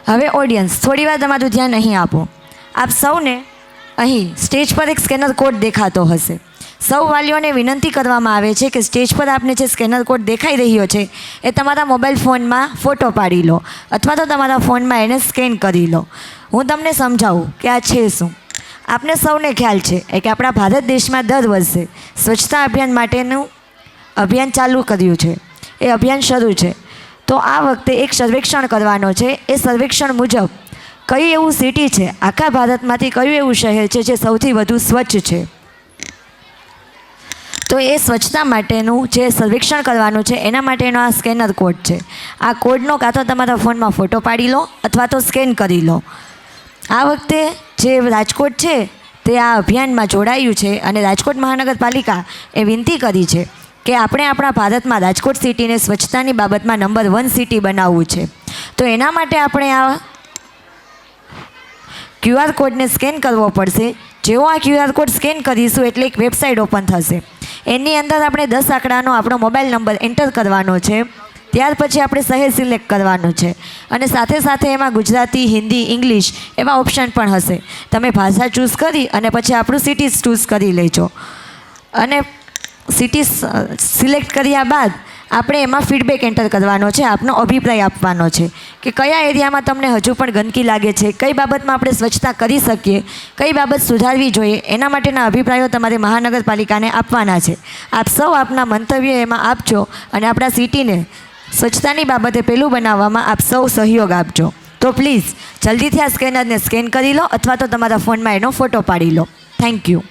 હવે ઓડિયન્સ થોડી વાર તમારું ધ્યાન અહીં આપો. આપ સૌને અહીં સ્ટેજ પર એક સ્કેનર કોડ દેખાતો હશે. સૌ વાલીઓને વિનંતી કરવામાં આવે છે કે સ્ટેજ પર આપને જે સ્કેનર કોડ દેખાઈ રહ્યો છે એ તમારા મોબાઈલ ફોનમાં ફોટો પાડી લો અથવા તો તમારા ફોનમાં એને સ્કેન કરી લો. હું તમને સમજાવું કે આ છે શું. આપને સૌને ખ્યાલ છે કે આપણા ભારત દેશમાં દર વર્ષે સ્વચ્છતા અભિયાન માટેનું અભિયાન ચાલુ કર્યું છે. એ અભિયાન શરૂ છે. તો આ વખતે એક સર્વેક્ષણ કરવાનો છે. એ સર્વેક્ષણ મુજબ કયું એવું સિટી છે, આખા ભારતમાંથી કયું એવું શહેર છે જે સૌથી વધુ સ્વચ્છ છે. તો એ સ્વચ્છતા માટેનું જે સર્વેક્ષણ કરવાનું છે એના માટેનો આ સ્કેનર કોડ છે. આ કોડનો કાં તો તમારા ફોનમાં ફોટો પાડી લો અથવા તો સ્કેન કરી લો. આ વખતે જે રાજકોટ છે તે આ અભિયાનમાં જોડાયું છે અને રાજકોટ મહાનગરપાલિકા એ વિનંતી કરી છે કે આપણે આપણા ભારતમાં રાજકોટ સિટીને સ્વચ્છતાની બાબતમાં નંબર 1 સિટી બનાવવું છે. તો એના માટે આપણે આ QR કોડને સ્કેન કરવો પડશે. જેવો આ QR કોડ સ્કેન કરીશું એટલે એક વેબસાઇટ ઓપન થશે. એની અંદર આપણે 10 આંકડાનો આપણો મોબાઈલ નંબર એન્ટર કરવાનો છે. ત્યાર પછી આપણે શહેર સિલેક્ટ કરવાનું છે અને સાથે સાથે એમાં ગુજરાતી, હિન્દી, ઇંગ્લિશ એવા ઓપ્શન પણ હશે. તમે ભાષા ચૂઝ કરી અને પછી આપણું સિટીઝ ચૂઝ કરી લેજો. અને સિટી સિલેક્ટ કર્યા બાદ આપણે એમાં ફીડબેક એન્ટર કરવાનો છે. આપનો અભિપ્રાય આપવાનો છે કે કયા એરિયામાં તમને હજુ પણ ગંદકી લાગે છે, કઈ બાબતમાં આપણે સ્વચ્છતા કરી શકીએ, કઈ બાબત સુધારવી જોઈએ. એના માટેના અભિપ્રાયો તમારે મહાનગરપાલિકાને આપવાના છે. આપ સૌ આપના મંતવ્યો એમાં આપજો અને આપણા સિટીને સ્વચ્છતાની બાબતે પહેલું બનાવવામાં આપ સૌ સહયોગ આપજો. તો પ્લીઝ જલ્દીથી આ સ્કેનરને સ્કેન કરી લો અથવા તો તમારા ફોનમાં એનો ફોટો પાડી લો. Thank you.